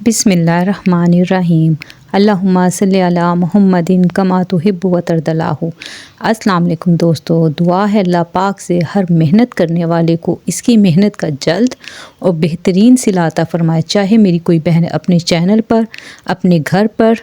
बिस्मिल्लाहिर्रहमानिर्रहीम। अल्लाहुम्मा सल्ली अला मुहम्मदिन कमा तुहिब्बु व तर्दलाहु। अस्सलाम वालेकुम दोस्तों, दुआ है अल्लाह पाक से हर मेहनत करने वाले को इसकी मेहनत का जल्द और बेहतरीन सिला अता फ़रमाए। चाहे मेरी कोई बहन अपने चैनल पर, अपने घर पर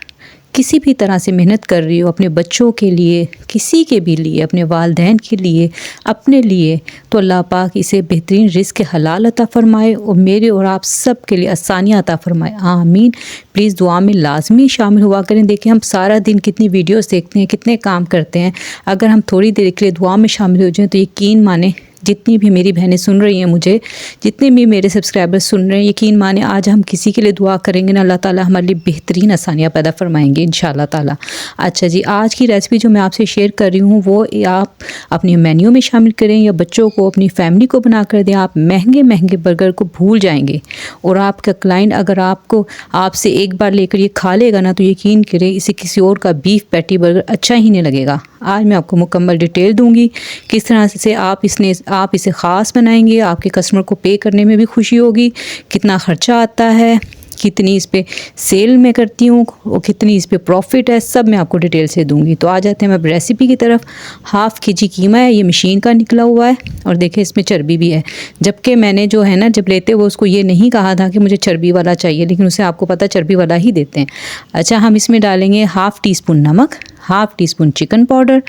किसी भी तरह से मेहनत कर रही हो, अपने बच्चों के लिए, किसी के भी लिए, अपने वालिदैन के लिए, अपने लिए, तो अल्लाह पाक इसे बेहतरीन रिज़्क़ हलाल अता फ़रमाए और मेरे और आप सब के लिए आसानियाँ अता फ़रमाए, आमीन। प्लीज़ दुआ में लाजमी शामिल हुआ करें। देखिए हम सारा दिन कितनी वीडियोस देखते हैं, कितने काम करते हैं, अगर हम थोड़ी देर के लिए दुआ में शामिल हो जाएँ तो यकीन माने जितनी भी मेरी बहनें सुन रही हैं मुझे, जितने भी मेरे सब्सक्राइबर्स सुन रहे हैं, यकीन माने आज हम किसी के लिए दुआ करेंगे ना, अल्लाह ताला हमारे लिए बेहतरीन आसानियाँ पैदा फरमाएंगे इंशाअल्लाह ताला। अच्छा जी, आज की रेसिपी जो मैं आपसे शेयर कर रही हूँ वो आप अपने मेन्यू में शामिल करें या बच्चों को, अपनी फैमिली को बना कर दें। आप महंगे महंगे बर्गर को भूल जाएंगे और आपका क्लाइंट अगर आपसे एक बार लेकर ये खा लेगा ना, तो यकीन करें इसे किसी और का बीफ पैटी बर्गर अच्छा ही नहीं लगेगा। आज मैं आपको मुकम्मल डिटेल दूंगी किस तरह से आप इसे ख़ास बनाएंगे, आपके कस्टमर को पे करने में भी खुशी होगी, कितना ख़र्चा आता है, कितनी इस पे सेल मैं करती हूँ और कितनी इस पे प्रॉफिट है, सब मैं आपको डिटेल से दूंगी। तो आ जाते हैं अब रेसिपी की तरफ। हाफ़ केजी कीमा है, ये मशीन का निकला हुआ है और देखिए इसमें चर्बी भी है। जबकि मैंने जो है ना, जब लेते हुए उसको ये नहीं कहा था कि मुझे चर्बी वाला चाहिए, लेकिन उसे आपको पता चर्बी वाला ही देते हैं। अच्छा, हम इसमें डालेंगे हाफ़ टी स्पून नमक, half teaspoon chicken powder,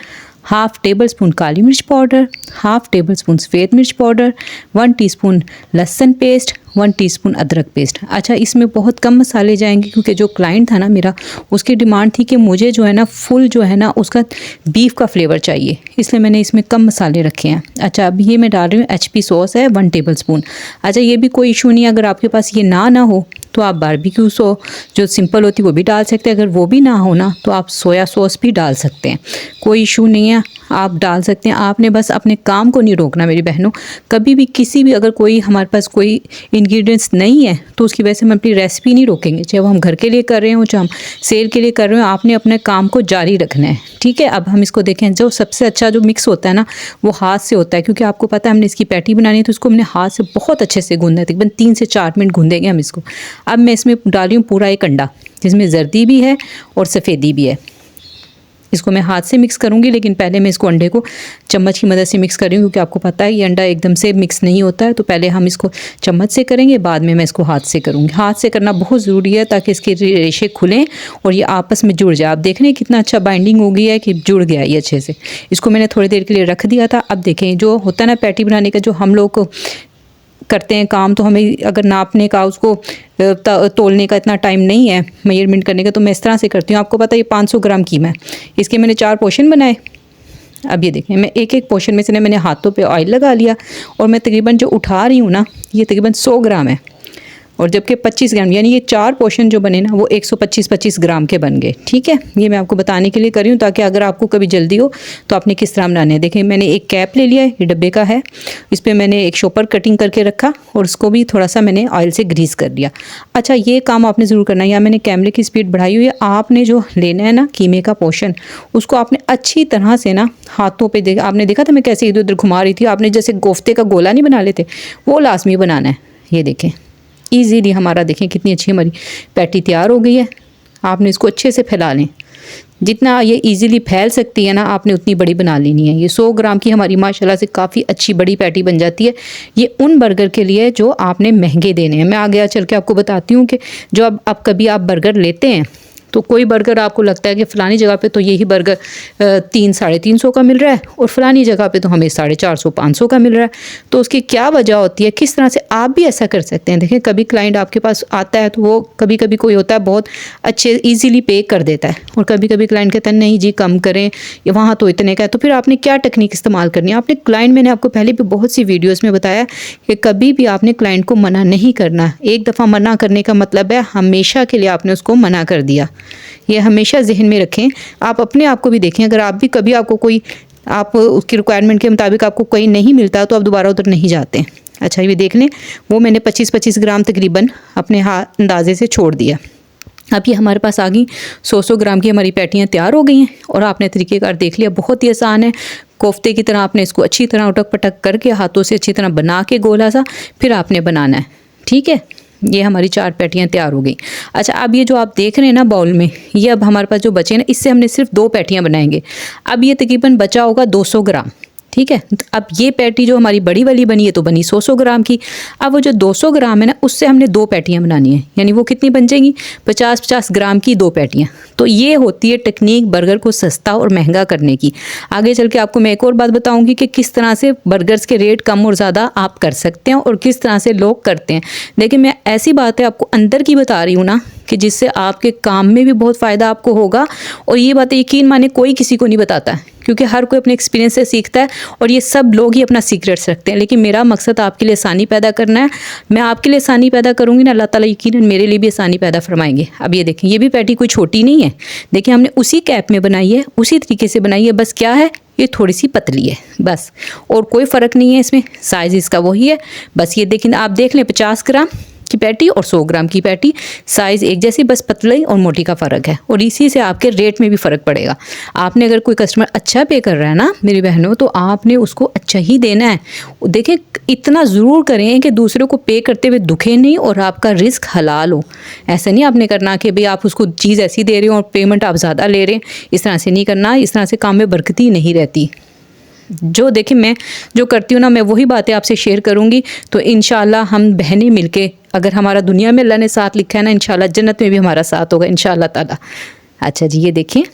half tablespoon काली मिर्च पाउडर, हाफ़ टेबल स्पून सफ़ेद मिर्च पाउडर, 1 टीस्पून लहसुन पेस्ट, 1 टीस्पून अदरक पेस्ट। अच्छा, इसमें बहुत कम मसाले जाएंगे क्योंकि जो क्लाइंट था ना मेरा, उसकी डिमांड थी कि मुझे जो है ना फुल जो है ना उसका बीफ का फ्लेवर चाहिए, इसलिए मैंने इसमें कम मसाले रखे हैं। अच्छा, अब ये मैं डाल रही हूँ HP सॉस है 1 टेबल स्पून। अच्छा, ये भी कोई इशू नहीं है, अगर आपके पास ये ना हो तो आप बारबेक्यू सॉस जो सिंपल होती है वो भी डाल सकते हैं। अगर वो भी ना हो ना तो आप सोया सॉस भी डाल सकते हैं, कोई इशू नहीं है, आप डाल सकते हैं। आपने बस अपने काम को नहीं रोकना मेरी बहनों। कभी भी किसी भी अगर कोई हमारे पास कोई इंग्रेडिएंट्स नहीं है तो उसकी वजह से हम अपनी रेसिपी नहीं रोकेंगे, चाहे वो हम घर के लिए कर रहे हो, चाहे हम सेल के लिए कर रहे हो, आपने अपने काम को जारी रखना है, ठीक है। अब हम इसको देखें, जो सबसे अच्छा जो मिक्स होता है ना वो हाथ से होता है, क्योंकि आपको पता है हमने इसकी पैटी बनानी है तो इसको हमने हाथ से बहुत अच्छे से गूंदना है, तकरीबन 3 से 4 मिनट गूंदेंगे हम इसको। अब मैं इसमें डाल रही हूँ पूरा एक अंडा, जिसमें जर्दी भी है और सफ़ेदी भी है। इसको मैं हाथ से मिक्स करूँगी, लेकिन पहले मैं इसको अंडे को चम्मच की मदद से मिक्स कर रही हूँ, क्योंकि आपको पता है ये अंडा एकदम से मिक्स नहीं होता है, तो पहले हम इसको चम्मच से करेंगे, बाद में मैं इसको हाथ से करूँगी। हाथ से करना बहुत ज़रूरी है ताकि इसके रेशे खुलें और ये आपस में जुड़ जाए। आप देख रहे हैं कितना अच्छा बाइंडिंग हो गया है कि जुड़ गया है ये अच्छे से। इसको मैंने थोड़ी देर के लिए रख दिया था। अब देखें, जो होता है ना पैटी बनाने का, जो हम लोग को करते हैं काम, तो हमें अगर नापने का, उसको तोलने का इतना टाइम नहीं है, मेजरमेंट करने का, तो मैं इस तरह से करती हूँ। आपको पता है ये 500 ग्राम कीमा है, इसके मैंने 4 पोर्शन बनाए। अब ये देखें, मैं एक एक पोर्शन में से मैंने हाथों पे ऑयल लगा लिया और मैं तकरीबन जो उठा रही हूँ ना, ये तकरीबन 100 ग्राम है, और जबकि 25 ग्राम, यानी ये 4 पोर्शन जो बने ना वो 125 ग्राम के बन गए, ठीक है। ये मैं आपको बताने के लिए कर रही हूँ ताकि अगर आपको कभी जल्दी हो तो आपने किस तरह बनाने हैं। देखें, मैंने एक कैप ले लिया है, ये डब्बे का है, इस पर मैंने एक शॉपर कटिंग करके रखा और उसको भी थोड़ा सा मैंने ऑयल से ग्रीस कर दिया। अच्छा, ये काम आपने ज़रूर करना है। यहाँ मैंने कैमरे की स्पीड बढ़ाई हुई है। आपने जो लेना है ना कीमे का पोर्शन, उसको आपने अच्छी तरह से ना हाथों पर आपने देखा था मैं कैसे इधर उधर घुमा रही थी, आपने जैसे कोफ्ते का गोला नहीं बना लेते, वो लाजमी बनाना है। ये देखें ईजीली हमारा, देखें कितनी अच्छी हमारी पैटी तैयार हो गई है। आपने इसको अच्छे से फैला लें, जितना ये इजीली फैल सकती है ना आपने उतनी बड़ी बना लेनी है। ये 100 ग्राम की हमारी माशाल्लाह से काफ़ी अच्छी बड़ी पैटी बन जाती है। ये उन बर्गर के लिए जो आपने महंगे देने हैं। मैं आगे चल के आपको बताती हूँ कि जो अब कभी आप बर्गर लेते हैं तो कोई बर्गर आपको लगता है कि फ़लानी जगह पे तो यही बर्गर 300-350 का मिल रहा है और फ़लानी जगह पे तो हमें 450-500 का मिल रहा है, तो उसकी क्या वजह होती है, किस तरह से आप भी ऐसा कर सकते हैं। देखें, कभी क्लाइंट आपके पास आता है तो वो कभी कभी कोई होता है बहुत अच्छे ईजीली पे कर देता है, और कभी कभी क्लाइंट कहता है नहीं जी कम करें, या वहाँ तो इतने का है। तो फिर आपने क्या टेक्निक इस्तेमाल करनी है। आपने क्लाइंट, मैंने आपको पहले भी बहुत सी वीडियोज़ में बताया कि कभी भी आपने क्लाइंट को मना नहीं करना। एक दफ़ा मना करने का मतलब है हमेशा के लिए आपने उसको मना कर दिया। ये हमेशा जहन में रखें। आप अपने आप को भी देखें, अगर आप भी कभी आपको कोई, आप उसकी रिक्वायरमेंट के मुताबिक आपको कहीं नहीं मिलता तो आप दोबारा उधर नहीं जाते। अच्छा, ये देख लें, वो मैंने 25-25 ग्राम तकरीबन अपने हाथ अंदाजे से छोड़ दिया। अब ये हमारे पास आ गई 100 ग्राम की हमारी पैटियाँ तैयार हो गई हैं, और आपने तरीक़ेकार देख लिया, बहुत ही आसान है। कोफ्ते की तरह आपने इसको अच्छी तरह उटक पटक करके हाथों से अच्छी तरह बना के गोला सा फिर आपने बनाना है, ठीक है। ये हमारी 4 पैटियाँ तैयार हो गई। अच्छा, अब ये जो आप देख रहे हैं ना बाउल में, ये अब हमारे पास जो बचे ना, इससे हमने सिर्फ 2 पैटियाँ बनाएंगे। अब ये तकरीबन बचा होगा 200 ग्राम, ठीक है। तो अब ये पैटी जो हमारी बड़ी वाली बनी है तो बनी 100 ग्राम की। अब वो जो 200 ग्राम है ना, उससे हमने 2 पैटियाँ बनानी है, यानी वो कितनी बन जाएंगी, 50-50 ग्राम की 2 पैटियाँ। तो ये होती है टेक्निक बर्गर को सस्ता और महंगा करने की। आगे चल के आपको मैं एक और बात बताऊंगी कि किस तरह से बर्गर्स के रेट कम और ज़्यादा आप कर सकते हैं और किस तरह से लोग करते हैं। लेकिन मैं ऐसी बात है आपको अंदर की बता रही हूँ ना, कि जिससे आपके काम में भी बहुत फ़ायदा आपको होगा। और ये बातें यकीन माने कोई किसी को नहीं बताता है, क्योंकि हर कोई अपने एक्सपीरियंस से सीखता है और ये सब लोग ही अपना सीक्रेट्स रखते हैं। लेकिन मेरा मकसद आपके लिए आसानी पैदा करना है। मैं आपके लिए आसानी पैदा करूँगी ना, अल्लाह ताला यकीनन मेरे लिए भी आसानी पैदा फरमाएंगे। अब ये देखें, ये भी पैटी कोई छोटी नहीं है। देखिए हमने उसी कैप में बनाई है, उसी तरीके से बनाई है, बस क्या है ये थोड़ी सी पतली है बस, और कोई फ़र्क नहीं है इसमें, साइज़ इसका वही है बस। ये देखिए आप देख लें, 50 ग्राम की पैटी और 100 ग्राम की पैटी, साइज़ एक जैसी, बस पतली और मोटी का फ़र्क है। और इसी से आपके रेट में भी फ़र्क पड़ेगा। आपने अगर कोई कस्टमर अच्छा पे कर रहा है ना मेरी बहनों, तो आपने उसको अच्छा ही देना है। देखिए इतना ज़रूर करें कि दूसरों को पे करते हुए दुखे नहीं और आपका रिस्क हलाल हो। ऐसा नहीं आपने करना कि भाई आप उसको चीज़ ऐसी दे रहे हो और पेमेंट आप ज़्यादा ले रहे हैं, इस तरह से नहीं करना। इस तरह से काम में बरकती नहीं रहती। जो देखिए मैं जो करती हूँ ना, मैं वही बातें आपसे शेयर करूँगी। तो इंशाल्लाह हम बहनें मिलके, अगर हमारा दुनिया में अल्लाह ने साथ लिखा है ना, इंशाल्लाह जन्नत में भी हमारा साथ होगा इंशाल्लाह ताला। अच्छा जी, ये देखिए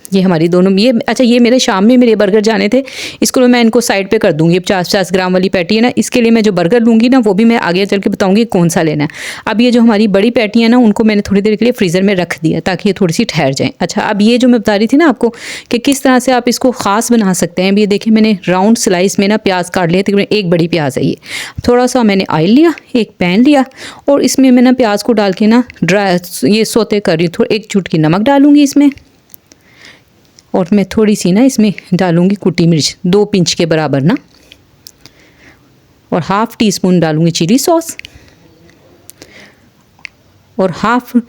ये हमारी दोनों ये, अच्छा ये मेरे शाम में मेरे बर्गर जाने थे, इसको मैं इनको साइड पे कर दूंगी। 50-50 ग्राम वाली पैटी है ना, इसके लिए मैं जो बर्गर लूँगी ना, वो भी मैं आगे चल के बताऊँगी कौन सा लेना है। अब ये जो हमारी बड़ी पैटी है ना, उनको मैंने थोड़ी देर के लिए फ्रीज़र में रख दिया ताकि ये थोड़ी सी ठहर जाएँ। अच्छा, अब ये जो मैं बता रही थी ना आपको कि किस तरह से आप इसको ख़ास बना सकते हैं। ये देखिए मैंने राउंड स्लाइस में ना प्याज काट लिया, तकरीबन एक बड़ी प्याज है ये। थोड़ा सा मैंने ऑयल लिया, एक पैन लिया और इसमें मैं ना प्याज को डाल के ना ड्राई ये सोते कर रही हूँ। थोड़ा 1 चुटकी नमक डालूँगी इसमें, और मैं थोड़ी सी ना इसमें डालूँगी कुटी मिर्च 2 पिंच के बराबर ना, और ½ टीस्पून डालूँगी चिली सॉस, और ½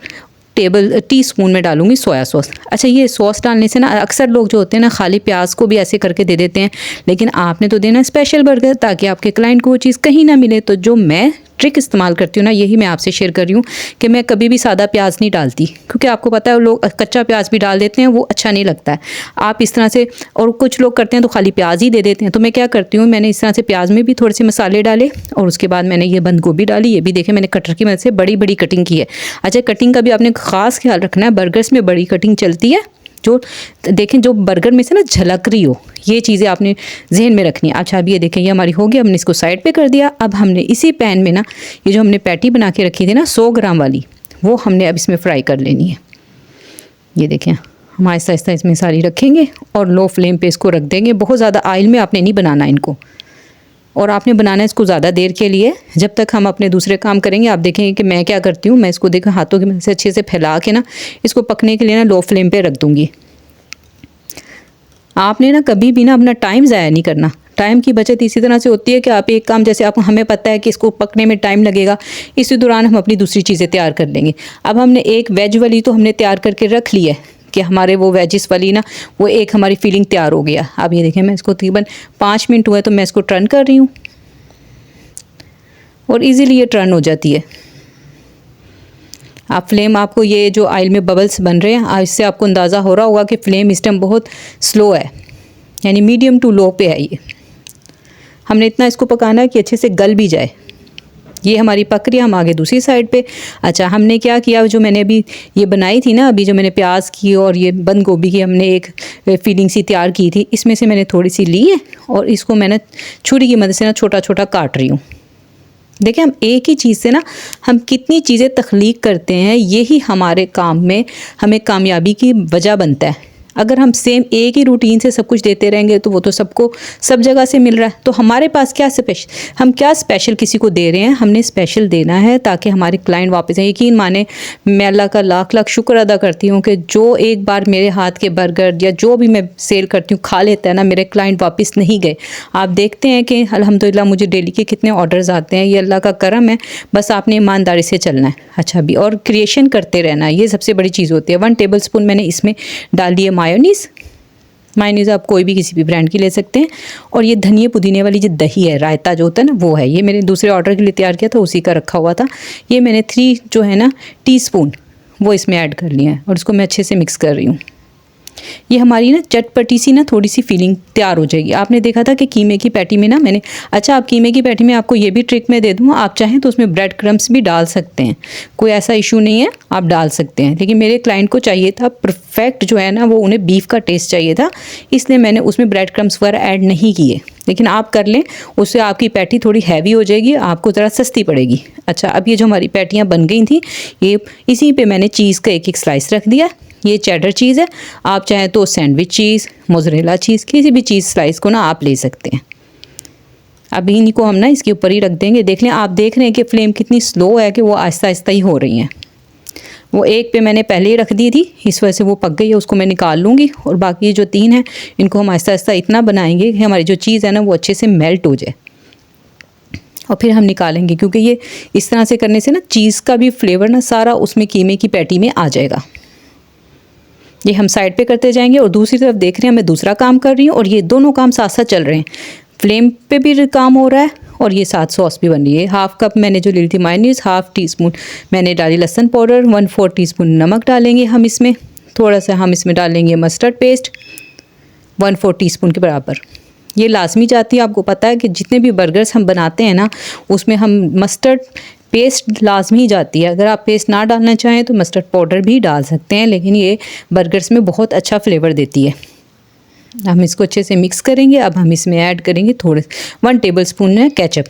टीस्पून में डालूँगी सोया सॉस। अच्छा, ये सॉस डालने से ना अक्सर लोग जो होते हैं ना खाली प्याज को भी ऐसे करके दे देते हैं, लेकिन आपने तो देना स्पेशल बर्गर ताकि आपके क्लाइंट को वो चीज़ कहीं ना मिले। तो जो मैं ट्रिक इस्तेमाल करती हूँ ना, यही मैं आपसे शेयर कर रही हूँ कि मैं कभी भी सादा प्याज नहीं डालती, क्योंकि आपको पता है लोग कच्चा प्याज भी डाल देते हैं, वो अच्छा नहीं लगता है। आप इस तरह से, और कुछ लोग करते हैं तो खाली प्याज ही दे देते हैं। तो मैं क्या करती हूँ, मैंने इस तरह से प्याज में भी थोड़े से मसाले डाले और उसके बाद मैंने ये बंद गोभी डाली। ये भी देखें मैंने कटर की मदद से बड़ी बड़ी कटिंग की है। अच्छा, कटिंग का भी आपने ख़ास ख्याल रखना है, बर्गर्स में बड़ी कटिंग चलती है, जो देखें जो बर्गर में से ना झलक रही हो, ये चीज़ें आपने जहन में रखनी है। अच्छा, अब ये देखें ये हमारी हो गई, हमने इसको साइड पे कर दिया। अब हमने इसी पैन में ना ये जो हमने पैटी बना के रखी थी ना 100 ग्राम वाली, वो हमने अब इसमें फ्राई कर लेनी है। ये देखें हम आहिस्ता आहिस्ता इसमें सारी रखेंगे और लो फ्लेम पे इसको रख देंगे। बहुत ज़्यादा ऑयल में आपने नहीं बनाना इनको, और आपने बनाना है इसको ज़्यादा देर के लिए, जब तक हम अपने दूसरे काम करेंगे। आप देखेंगे कि मैं क्या करती हूँ, मैं इसको देखो हाथों की मदद से अच्छे से फैला के ना इसको पकने के लिए ना लो फ्लेम पे रख दूँगी। आपने ना कभी भी ना अपना टाइम ज़ाया नहीं करना। टाइम की बचत इसी तरह से होती है कि आप एक काम, जैसे आप हमें पता है कि इसको पकने में टाइम लगेगा, इसी दौरान हम अपनी दूसरी चीज़ें तैयार कर लेंगे। अब हमने एक वेज वाली तो हमने तैयार करके रख ली है कि हमारे वो वेजिस वाली ना वो एक हमारी फीलिंग तैयार हो गया। अब ये देखें मैं इसको तकरीबन 5 मिनट हुए तो मैं इसको टर्न कर रही हूँ और इजीली ये टर्न हो जाती है। आप फ्लेम, आपको ये जो ऑयल में बबल्स बन रहे हैं इससे आपको अंदाज़ा हो रहा होगा कि फ्लेम इस टाइम बहुत स्लो है, यानी मीडियम टू लो पे है। ये हमने इतना इसको पकाना है कि अच्छे से गल भी जाए। ये हमारी पक रही है, हम आगे दूसरी साइड पे। अच्छा, हमने क्या किया, जो मैंने अभी ये बनाई थी ना, अभी जो मैंने प्याज की और ये बंद गोभी की हमने एक फीलिंग सी तैयार की थी, इसमें से मैंने थोड़ी सी ली है और इसको मैंने छुरी की मदद से ना छोटा छोटा काट रही हूँ। देखिए हम एक ही चीज़ से ना हम कितनी चीज़ें तख्लीक करते हैं, यही हमारे काम में हमें कामयाबी की वजह बनता है। अगर हम सेम एक ही रूटीन से सब कुछ देते रहेंगे तो वो तो सबको सब जगह से मिल रहा है, तो हमारे पास क्या स्पेशल, हम क्या स्पेशल किसी को दे रहे हैं। हमने स्पेशल देना है ताकि हमारे क्लाइंट वापस आए। यकीन माने मैं अल्लाह का लाख लाख शुक्र अदा करती हूँ कि जो एक बार मेरे हाथ के बर्गर या जो भी मैं सेल करती हूँ खा लेता है ना, मेरे क्लाइंट वापस नहीं गए। आप देखते हैं कि अल्हम्दुलिल्लाह मुझे डेली के कितने ऑर्डर्स आते हैं, ये अल्लाह का करम है। बस आपने ईमानदारी से चलना है। अच्छा भी, और क्रिएशन करते रहना है, ये सबसे बड़ी चीज़ होती है। 1 टेबल स्पून मैंने इसमें डाल दिए मायोनीज़, मायोनीज़ आप कोई भी किसी भी ब्रांड की ले सकते हैं। और ये धनिया पुदीने वाली जो दही है, रायता जो होता है ना, वो है। ये मैंने दूसरे ऑर्डर के लिए तैयार किया था, उसी का रखा हुआ था। ये मैंने 3 जो है ना टीस्पून वो इसमें ऐड कर लिया है और इसको मैं अच्छे से मिक्स कर रही हूँ। ये हमारी ना चटपटी सी ना थोड़ी सी फीलिंग तैयार हो जाएगी। आपने देखा था कि कीमे की पैटी में ना मैंने, अच्छा आप कीमे की पैटी में आपको ये भी ट्रिक मैं दे दूँ, आप चाहें तो उसमें ब्रेड क्रम्स भी डाल सकते हैं, कोई ऐसा इशू नहीं है, आप डाल सकते हैं। लेकिन मेरे क्लाइंट को चाहिए था परफेक्ट जो है ना, वो उन्हें बीफ का टेस्ट चाहिए था, इसलिए मैंने उसमें ब्रेड क्रम्स वगैरह ऐड नहीं किए। लेकिन आप कर लें, उससे आपकी पैटी थोड़ी हैवी हो जाएगी, आपको ज़रा सस्ती पड़ेगी। अच्छा, अब ये जो हमारी पैटियाँ बन गई थी, ये इसी पे मैंने चीज़ का एक स्लाइस रख दिया। ये चेडर चीज़ है, आप चाहें तो सैंडविच चीज़, मोज़रेला चीज़, किसी भी चीज़ स्लाइस को ना आप ले सकते हैं। अभी इनको हम ना इसके ऊपर ही रख देंगे। देख लें, आप देख रहे हैं कि फ्लेम कितनी स्लो है कि वो आहिस्ता आहिस्ता ही हो रही हैं। वो एक पे मैंने पहले ही रख दी थी, इस वजह से वो पक गई है, उसको मैं निकाल लूँगी। और बाकी जो 3 हैं इनको हम आहिस्ता आहिस्ता इतना बनाएंगे कि हमारी जो चीज़ है ना वो अच्छे से मेल्ट हो जाए, और फिर हम निकालेंगे। क्योंकि ये इस तरह से करने से ना चीज़ का भी फ्लेवर ना सारा उसमें कीमे की पैटी में आ जाएगा। ये हम साइड पे करते जाएंगे और दूसरी तरफ देख रहे हैं मैं दूसरा काम कर रही हूँ, और ये दोनों काम साथ साथ चल रहे हैं। फ्लेम पे भी काम हो रहा है और ये साथ सॉस भी बन रही है। 1/2 कप मैंने जो ली थी मायोनीज़, 1/2 टीस्पून मैंने डाली लहसुन पाउडर, 1/4 टीस्पून नमक डालेंगे हम इसमें, थोड़ा सा हम इसमें डालेंगे मस्टर्ड पेस्ट 1/4 टीस्पून के बराबर। ये लाजमी जाती है, आपको पता है कि जितने भी बर्गर्स हम बनाते हैं ना उसमें हम मस्टर्ड पेस्ट लाजमी जाती है। अगर आप पेस्ट ना डालना चाहें तो मस्टर्ड पाउडर भी डाल सकते हैं, लेकिन ये बर्गर्स में बहुत अच्छा फ्लेवर देती है। हम इसको अच्छे से मिक्स करेंगे। अब हम इसमें ऐड करेंगे 1 टेबलस्पून केचप,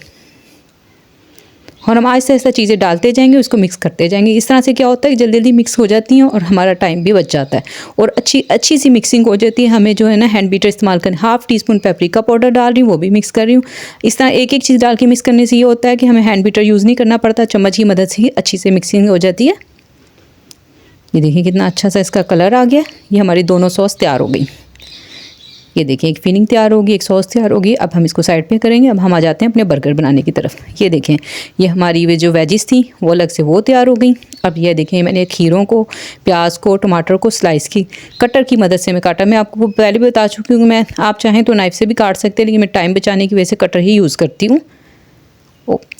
और हम आहिस्ता आहिस्ता चीज़ें डालते जाएंगे, उसको मिक्स करते जाएंगे। इस तरह से क्या होता है कि जल्दी जल्दी मिक्स हो जाती हैं और हमारा टाइम भी बच जाता है और अच्छी सी मिक्सिंग हो जाती है। हमें जो है ना हैंड बीटर इस्तेमाल करना। 1/2 टीस्पून पेपरिका पाउडर डाल रही हूँ, वो भी मिक्स कर रही हूँ। इस तरह एक एक चीज़ डाल के मिक्स करने से ये होता है कि हमें हैंड बीटर यूज़ नहीं करना पड़ता, चम्मच की मदद से ही अच्छी से मिक्सिंग हो जाती है। ये देखिए कितना अच्छा सा इसका कलर आ गया। ये हमारी दोनों सॉस तैयार हो गई। ये देखिए एक फिलिंग तैयार होगी, एक सॉस तैयार होगी। अब हम इसको साइड पे करेंगे। अब हम आ जाते हैं अपने बर्गर बनाने की तरफ। ये देखें, ये हमारी वे जो वेजिस थी वो अलग से वो तैयार हो गई। अब ये देखें, मैंने खीरों को, प्याज को, टमाटर को स्लाइस की कटर की मदद से मैं काटा। मैं आपको पहले भी बता चुकी हूँ, मैं आप चाहें तो नाइफ़ से भी काट सकते हैं, लेकिन मैं टाइम बचाने की वजह से कटर ही यूज़ करती हूँ।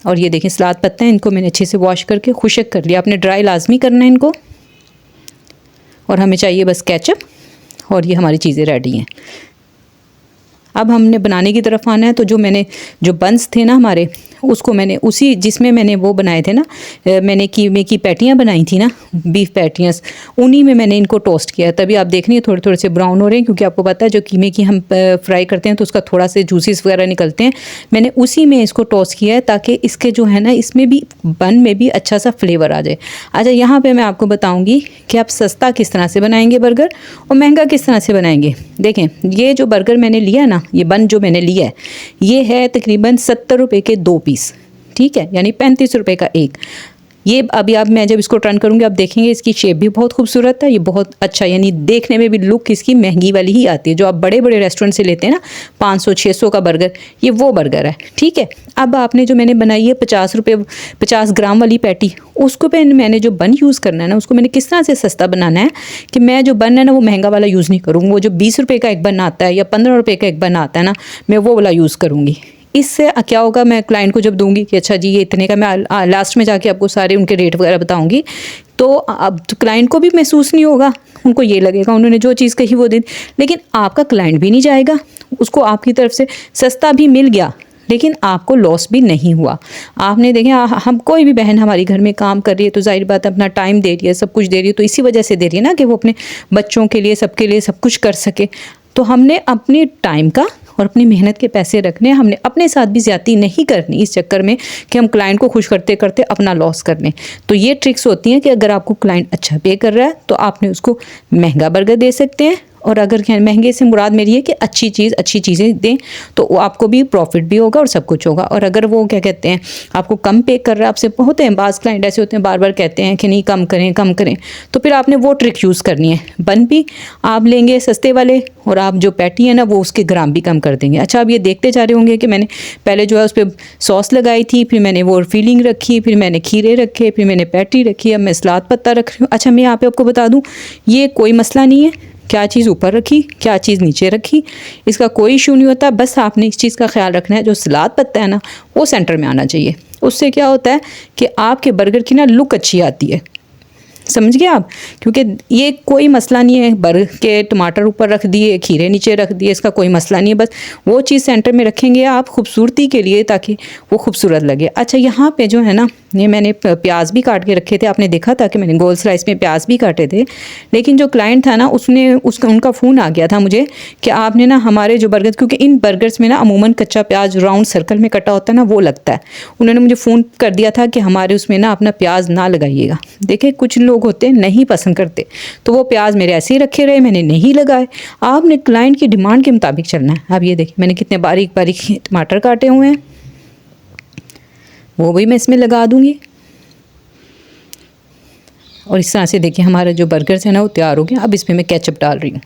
और ये देखें सलाद पत्ते हैं, इनको मैंने अच्छे से वॉश करके खुशक कर लिया। आपने ड्राई लाजमी करना है इनको। और हमें चाहिए बस केचप, और ये हमारी चीज़ें रेडी हैं। अब हमने बनाने की तरफ आना है। तो जो बंस थे ना हमारे, उसको मैंने उसी जिसमें मैंने वो बनाए थे ना, मैंने कीमे की पैटियाँ बनाई थी ना, बीफ पैटियाँ, उन्हीं में मैंने इनको टोस्ट किया। तभी आप देख रही हैं थोड़े थोड़े से ब्राउन हो रहे हैं, क्योंकि आपको पता है जो कीमे की हम फ्राई करते हैं तो उसका थोड़ा से जूसीस वगैरह निकलते हैं। मैंने उसी में इसको टोस्ट किया है ताकि इसके जो है ना इसमें भी बन में भी अच्छा सा फ्लेवर आ जाए। अच्छा, यहाँ पर मैं आपको बताऊँगी कि आप सस्ता किस तरह से बनाएंगे बर्गर और महंगा किस तरह से बनाएंगे। देखें, ये जो बर्गर मैंने लिया ना, ये बन जो मैंने लिया है, ये है तकरीबन 70 रुपये के 2 पीस, ठीक है, यानी 35 रुपये का एक। ये अभी अब मैं जब इसको टर्न करूँगी आप देखेंगे इसकी शेप भी बहुत खूबसूरत है। ये बहुत अच्छा, यानी देखने में भी लुक इसकी महंगी वाली ही आती है। जो आप बड़े बड़े रेस्टोरेंट से लेते हैं ना 500-600 का बर्गर, ये वो बर्गर है, ठीक है। अब आपने जो मैंने बनाई है 50 ग्राम वाली पैटी, उसको पे मैंने जो बन यूज़ करना है ना, उसको मैंने किस तरह से सस्ता बनाना है कि मैं जो बन है ना वो महंगा वाला यूज़ नहीं करूँगी। वो जो 20 रुपये का एक बन आता है या 15 रुपये का एक बन आता है ना, मैं वो वाला यूज़ करूँगी। इससे क्या होगा, मैं क्लाइंट को जब दूंगी कि अच्छा जी ये इतने का, मैं लास्ट में जाके आपको सारे उनके रेट वगैरह बताऊंगी, तो अब तो क्लाइंट को भी महसूस नहीं होगा, उनको ये लगेगा उन्होंने जो चीज़ कही वो दे। लेकिन आपका क्लाइंट भी नहीं जाएगा, उसको आपकी तरफ से सस्ता भी मिल गया लेकिन आपको लॉस भी नहीं हुआ। आपने देखें, हम कोई भी बहन हमारी घर में काम कर रही है तो जाहिर बात है अपना टाइम दे रही है, सब कुछ दे रही है, तो इसी वजह से दे रही है ना कि वो अपने बच्चों के लिए, सबके लिए सब कुछ कर सके। तो हमने अपने टाइम का और अपनी मेहनत के पैसे रखने, हमने अपने साथ भी ज़्यादती नहीं करनी इस चक्कर में कि हम क्लाइंट को खुश करते करते अपना लॉस कर लें। तो ये ट्रिक्स होती हैं कि अगर आपको क्लाइंट अच्छा पे कर रहा है तो आपने उसको महंगा बर्गर दे सकते हैं, और अगर महंगे से मुराद मेरी है कि अच्छी चीज़ें दें तो वो आपको भी प्रॉफिट भी होगा और सब कुछ होगा। और अगर वो क्या कहते हैं आपको कम पे कर रहा है, आपसे होते हैं बाज़ क्लाइंट ऐसे होते हैं बार बार कहते हैं कि नहीं कम करें, तो फिर आपने वो ट्रिक यूज़ करनी है। बन भी आप लेंगे सस्ते वाले, और आप जो पैटी है ना वो उसके ग्राम भी कम कर देंगे। अच्छा, अब ये देखते जा रहे होंगे कि मैंने पहले जो है उस पर सॉस लगाई थी, फिर मैंने वो फीलिंग रखी, फिर मैंने खीरे रखे, फिर मैंने पैटी रखी, अब मैं सलाद पत्ता रख रही हूँ। अच्छा, मैं यहाँ पे आपको बता दूँ ये कोई मसला नहीं है क्या चीज़ ऊपर रखी, क्या चीज़ नीचे रखी, इसका कोई इशू नहीं होता। बस आपने इस चीज़ का ख्याल रखना है, जो सलाद पत्ता है ना वो सेंटर में आना चाहिए। उससे क्या होता है कि आपके बर्गर की ना लुक अच्छी आती है, समझ गए आप। क्योंकि ये कोई मसला नहीं है, भर के टमाटर ऊपर रख दिए, खीरे नीचे रख दिए, इसका कोई मसला नहीं है। बस वो चीज़ सेंटर में रखेंगे आप खूबसूरती के लिए, ताकि वो खूबसूरत लगे। अच्छा, यहाँ पे जो है ना, ये मैंने प्याज भी काट के रखे थे, आपने देखा था कि मैंने गोल स्लाइस में प्याज भी काटे थे। लेकिन जो क्लाइंट था ना, उनका फ़ोन आ गया था मुझे कि आपने ना हमारे जो बर्गर, क्योंकि इन बर्गर्स में ना अमूमन कच्चा प्याज राउंड सर्कल में कटा होता है ना, वो लगता है। उन्होंने मुझे फ़ोन कर दिया था कि हमारे उसमें ना अपना प्याज ना लगाइएगा। देखिए, कुछ लोग होते हैं नहीं पसंद करते, तो वो प्याज मेरे ऐसे ही रखे रहे, मैंने नहीं लगाए। आपने क्लाइंट की डिमांड के मुताबिक चलना है। अब ये देखिए, मैंने कितने बारीक बारीक टमाटर काटे हुए हैं, वो भी मैं इसमें लगा दूंगी। और इस तरह से देखिए हमारा जो बर्गर्स है ना वो तैयार हो गया। अब इसमें मैं केचप डाल रही हूँ,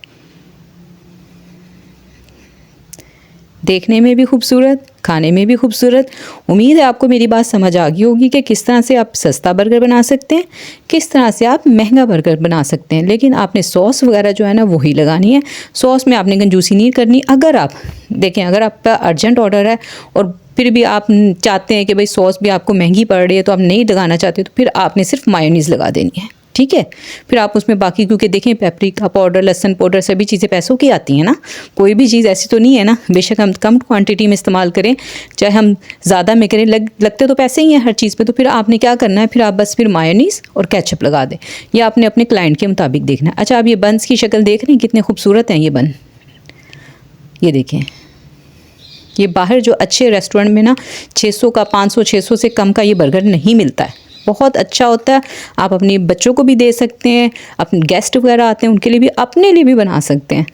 देखने में भी खूबसूरत, खाने में भी खूबसूरत। उम्मीद है आपको मेरी बात समझ आ गई होगी कि किस तरह से आप सस्ता बर्गर बना सकते हैं, किस तरह से आप महंगा बर्गर बना सकते हैं। लेकिन आपने सॉस वगैरह जो है ना वही लगानी है, सॉस में आपने कंजूसी नहीं करनी। अगर आप देखें, अगर आपका अर्जेंट ऑर्डर है और फिर भी आप चाहते हैं कि भाई सॉस भी आपको महंगी पड़ रही है, तो आप नहीं लगाना चाहते, तो फिर आपने सिर्फ मायोनीज़ लगा देनी है, ठीक है। फिर आप उसमें बाकी, क्योंकि देखें पेपरिका पाउडर, लहसुन पाउडर, सभी चीज़ें पैसों की आती हैं ना, कोई भी चीज़ ऐसी तो नहीं है ना। बेशक हम कम क्वांटिटी में इस्तेमाल करें, चाहे हम ज़्यादा में करें, लगते तो पैसे ही हैं हर चीज़ पे। तो फिर आपने क्या करना है, फिर आप बस फिर मायोनीज़ और केचप लगा दें। ये आपने अपने क्लाइंट के मुताबिक देखना है। अच्छा, आप ये बन्स की शक्ल देख रहे हैं, कितने खूबसूरत हैं ये बन। ये देखें, ये बाहर जो अच्छे रेस्टोरेंट में ना 600 का, 500-600 से कम का ये बर्गर नहीं मिलता है, बहुत अच्छा होता है। आप अपने बच्चों को भी दे सकते हैं, अपने गेस्ट वगैरह आते हैं उनके लिए भी, अपने लिए भी बना सकते हैं।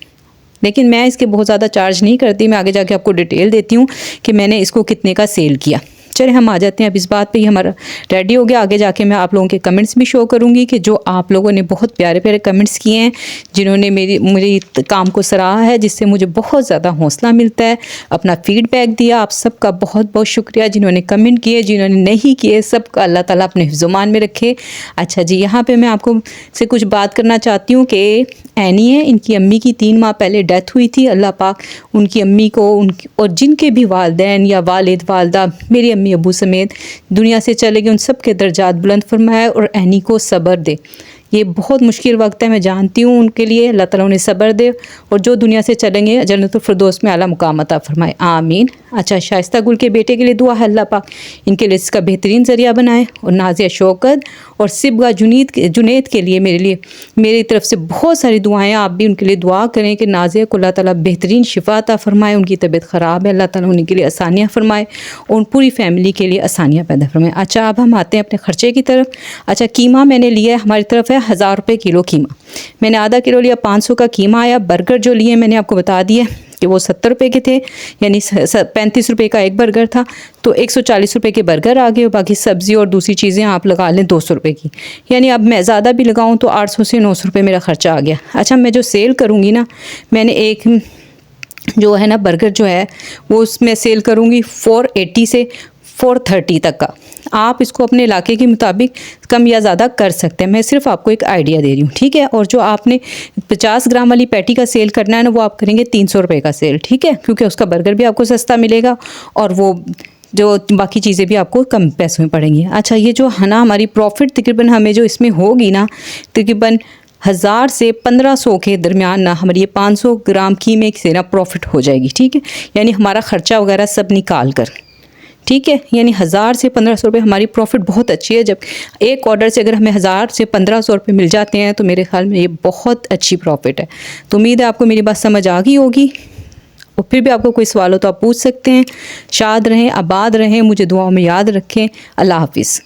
लेकिन मैं इसके बहुत ज़्यादा चार्ज नहीं करती, मैं आगे जाके आपको डिटेल देती हूँ कि मैंने इसको कितने का सेल किया। चलिए हम आ जाते हैं अब इस बात पे, ही हमारा रेडी हो गया। आगे जाके मैं आप लोगों के कमेंट्स भी शो करूंगी कि जो आप लोगों ने बहुत प्यारे प्यारे कमेंट्स किए हैं, जिन्होंने मेरी काम को सराहा है, जिससे मुझे बहुत ज़्यादा हौसला मिलता है, अपना फीडबैक दिया। आप सबका बहुत बहुत शुक्रिया, जिन्होंने कमेंट किए, जिन्होंने नहीं किए, सबका अल्लाह ताला अपने हिफ्ज़-ओ-मान में रखे। अच्छा जी, यहाँ पर मैं आपको से कुछ बात करना चाहती हूँ कि एनी है, इनकी अम्मी की 3 माह पहले डेथ हुई थी। अल्लाह पाक उनकी अम्मी को, उनकी और जिनके भी वालिदैन या वालिद वालदा, मेरी अम्मी अबू समेत दुनिया से चले गए, उन सब के दर्जात बुलंद फरमाए और एनी को सब्र दे। ये बहुत मुश्किल वक्त है, मैं जानती हूँ, उनके लिए अल्लाह ताला उन्हें सब्र दे, और जो दुनिया से चलेंगे जन्नतुल फिरदौस में आला मुकाम अता फरमाए, आमीन। अच्छा, शाइस्ता गुल के बेटे के लिए दुआ है, अल्लाह पाक इनके लिए इसका बेहतरीन ज़रिया बनाए। और नाज़िया शौकत और सिबगा जुनैद के लिए मेरी तरफ से बहुत सारी दुआएं, आप भी उनके लिए दुआ करें कि नाज़िया को अल्लाह ताला बेहतरीन शिफा अता फरमाए। उनकी तबीयत ख़राब है, अल्लाह ताला उनके लिए आसानियाँ फरमाए और पूरी फैमिली के लिए आसानियाँ पैदा फरमाए। अच्छा, अब हम आते हैं अपने ख़र्चे की तरफ। अच्छा, कीमा मैंने लिया है, हमारी तरफ है 1000 रुपये किलो कीमा। मैंने आधा किलो लिया, 500 का कीमा आया। बर्गर जो लिए मैंने आपको बता दिया कि वो 70 रुपये के थे, यानी 35 रुपये का एक बर्गर था, तो 140 रुपये के बर्गर आ गए। बाकी सब्ज़ी और दूसरी चीज़ें आप लगा लें 200 रुपये की, यानी अब मैं ज़्यादा भी लगाऊं तो 800 से 900 रुपये मेरा ख़र्चा आ गया। अच्छा, मैं जो सेल करूँगी ना, मैंने एक जो है ना बर्गर जो है वो उसमें सेल करूँगी 480 से 430 तक का। आप इसको अपने इलाके के मुताबिक कम या ज़्यादा कर सकते हैं, मैं सिर्फ आपको एक आइडिया दे रही हूँ, ठीक है। और जो आपने 50 ग्राम वाली पैटी का सेल करना है ना, वो आप करेंगे 300 रुपये का सेल, ठीक है, क्योंकि उसका बर्गर भी आपको सस्ता मिलेगा और वो जो बाकी चीज़ें भी आपको कम पैसों में पड़ेंगी। अच्छा, ये जो है ना हमारी प्रॉफिट तकरीबन हमें जो इसमें होगी ना, तकरीबन 1000 से 1500 के दरमियान ना हमारी ये 500 ग्राम कीमे से ना प्रॉफिट हो जाएगी, ठीक है। यानी हमारा ख़र्चा वगैरह सब निकाल कर, ठीक है, यानी 1000 से 1500 रुपये हमारी प्रॉफिट बहुत अच्छी है। जब एक ऑर्डर से अगर हमें 1000 से 1500 रुपये मिल जाते हैं तो मेरे ख्याल में ये बहुत अच्छी प्रॉफिट है। तो उम्मीद है आपको मेरी बात समझ आ गई होगी, और फिर भी आपको कोई सवाल हो तो आप पूछ सकते हैं। शाद रहें, आबाद रहें, मुझे दुआओं में याद रखें। अल्लाह हाफिज़।